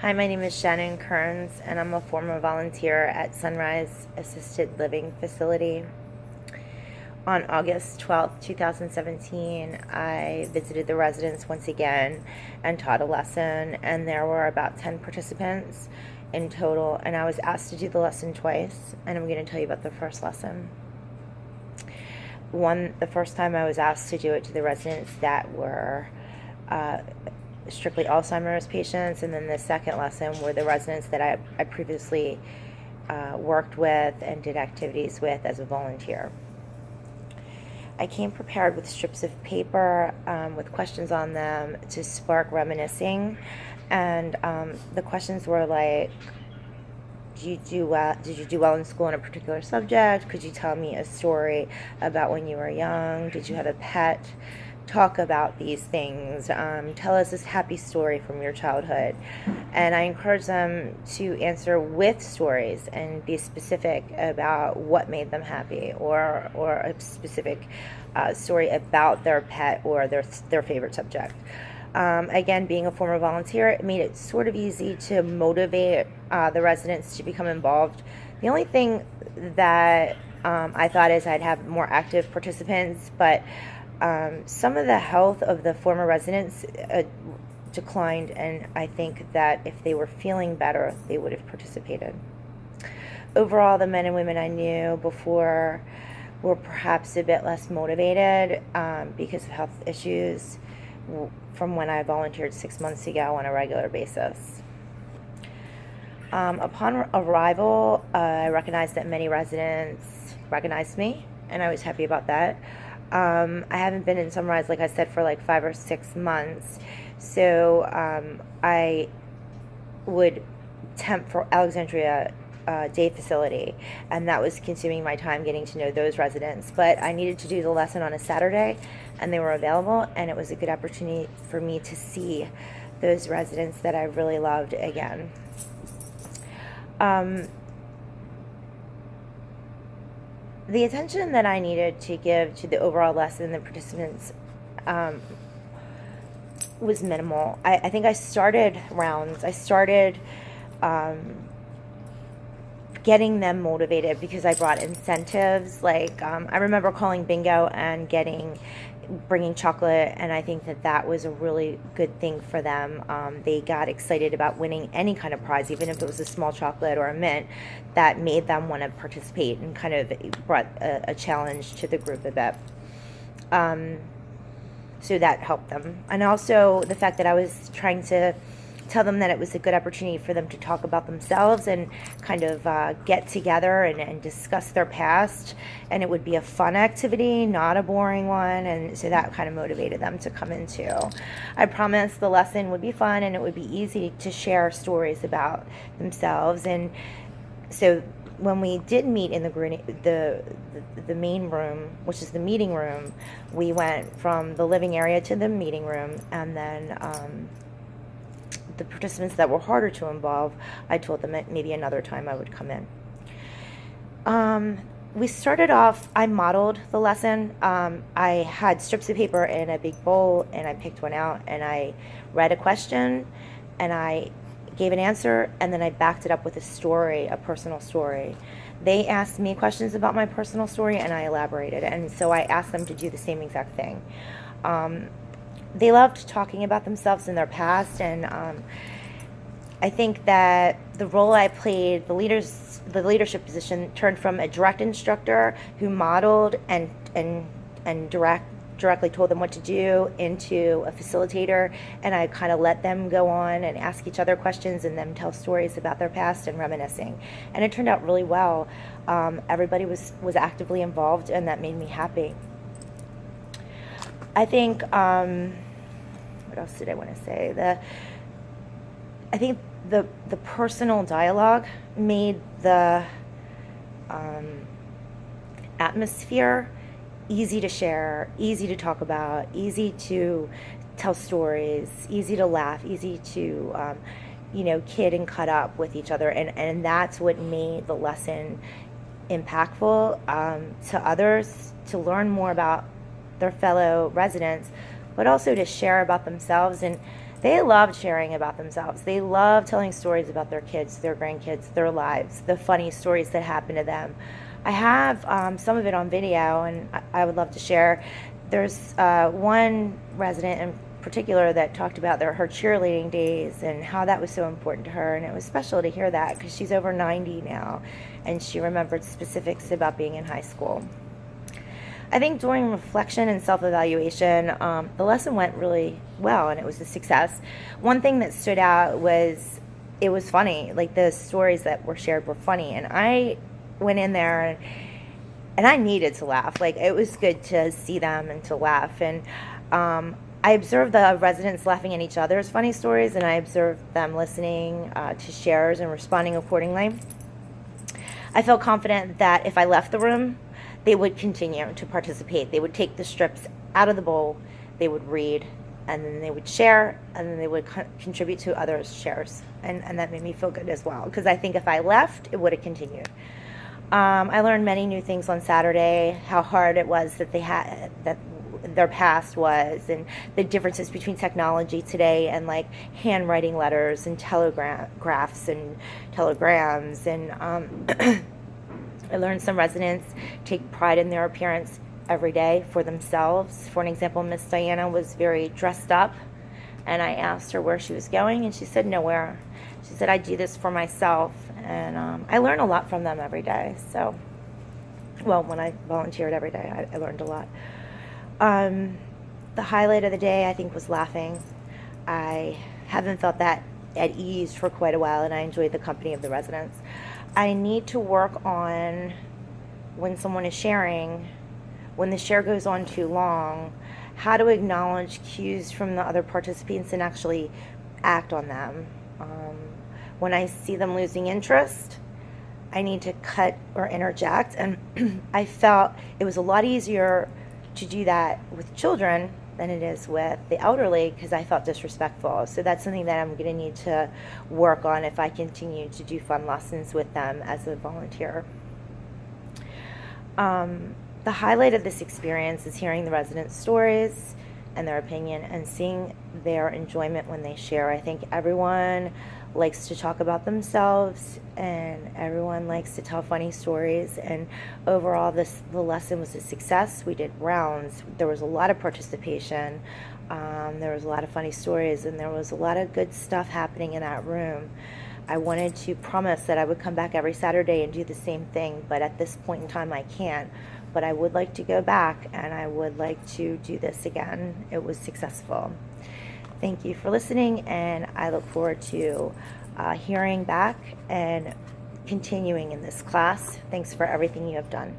Hi, my name is Shannon Kearns, and I'm a former volunteer at Sunrise Assisted Living Facility. On August 12th, 2017, I visited the residents once again and taught a lesson, and there were about 10 participants in total, and I was asked to do the lesson twice, and I'm going to tell you about the first lesson. The first time I was asked to do it to the residents that were strictly Alzheimer's patients, and then the second lesson were the residents that I previously worked with and did activities with as a volunteer. I came prepared with strips of paper with questions on them to spark reminiscing, and the questions were like, did you do well in school in a particular subject? Could you tell me a story about when you were young? Did you have a pet? Talk about these things. Tell us this happy story from your childhood. And I encourage them to answer with stories and be specific about what made them happy, or a specific story about their pet or their favorite subject. Again, being a former volunteer, it made it sort of easy to motivate the residents to become involved. The only thing that I thought is I'd have more active participants, but some of the health of the former residents declined, and I think that if they were feeling better, they would have participated. Overall, the men and women I knew before were perhaps a bit less motivated because of health issues from when I volunteered 6 months ago on a regular basis. Upon arrival, I recognized that many residents recognized me, and I was happy about that. I haven't been in Sunrise, like I said, for like 5 or 6 months, so I would temp for Alexandria day facility, and that was consuming my time getting to know those residents. But I needed to do the lesson on a Saturday, and they were available, and it was a good opportunity for me to see those residents that I really loved again. The attention that I needed to give to the overall lesson, the participants, was minimal. I think I started rounds. I started getting them motivated because I brought incentives. Like I remember calling bingo and bringing chocolate, and I think that was a really good thing for them. They got excited about winning any kind of prize, even if it was a small chocolate or a mint. That made them want to participate and kind of brought a challenge to the group a bit. So that helped them. And also the fact that I was trying to tell them that it was a good opportunity for them to talk about themselves and kind of get together and discuss their past, and it would be a fun activity, not a boring one, and so that kind of motivated them to come in too. I promised the lesson would be fun and it would be easy to share stories about themselves, and so when we did meet in the main room, which is the meeting room, we went from the living area to the meeting room, and then the participants that were harder to involve, I told them that maybe another time I would come in. We started off, I modeled the lesson. I had strips of paper in a big bowl, and I picked one out, and I read a question, and I gave an answer, and then I backed it up with a story, a personal story. They asked me questions about my personal story, and I elaborated, and so I asked them to do the same exact thing. They loved talking about themselves and their past, and I think that the role I played, the leadership position, turned from a direct instructor who modeled and directly told them what to do into a facilitator, and I kind of let them go on and ask each other questions and then tell stories about their past and reminiscing, and it turned out really well. Everybody was actively involved, and that made me happy. I think, what else did I want to say? I think the personal dialogue made the atmosphere easy to share, easy to talk about, easy to tell stories, easy to laugh, easy to, kid and cut up with each other. And that's what made the lesson impactful to others, to learn more about their fellow residents, but also to share about themselves. And They loved sharing about themselves. They loved telling stories about their kids, their grandkids, their lives, the funny stories that happened to them. I have some of it on video, and I would love to share. There's one resident in particular that talked about her cheerleading days and how that was so important to her, and it was special to hear that because she's over 90 now, and she remembered specifics about being in high school. I think during reflection and self-evaluation, the lesson went really well, and it was a success. One thing that stood out was it was funny. Like, the stories that were shared were funny, and I went in there and I needed to laugh. Like, it was good to see them and to laugh. And I observed the residents laughing at each other's funny stories, and I observed them listening to shares and responding accordingly. I felt confident that if I left the room, they would continue to participate. They would take the strips out of the bowl, they would read, and then they would share, and then they would contribute to others' shares. And that made me feel good as well, because I think if I left, it would have continued. I learned many new things on Saturday, how hard it was that their past was, and the differences between technology today and like handwriting letters and telegraphs and telegrams. And I learned some residents take pride in their appearance every day for themselves. For an example, Miss Diana was very dressed up, and I asked her where she was going, and she said nowhere. She said, I do this for myself, and I learn a lot from them every day. So, well, when I volunteered every day, I learned a lot. The highlight of the day, I think, was laughing. I haven't felt that at ease for quite a while, and I enjoyed the company of the residents. I need to work on when someone is sharing, when the share goes on too long, how to acknowledge cues from the other participants and actually act on them. When I see them losing interest, I need to cut or interject, and I felt it was a lot easier to do that with children than it is with the elderly, because I felt disrespectful. So that's something that I'm going to need to work on if I continue to do fun lessons with them as a volunteer. The highlight of this experience is hearing the residents' stories and their opinion and seeing their enjoyment when they share. I think everyone likes to talk about themselves, and everyone likes to tell funny stories, and overall the lesson was a success. We did rounds. There was a lot of participation. There was a lot of funny stories, and there was a lot of good stuff happening in that room. I wanted to promise that I would come back every Saturday and do the same thing, but at this point in time I can't. But I would like to go back, and I would like to do this again. It was successful. Thank you for listening, and I look forward to hearing back and continuing in this class. Thanks for everything you have done.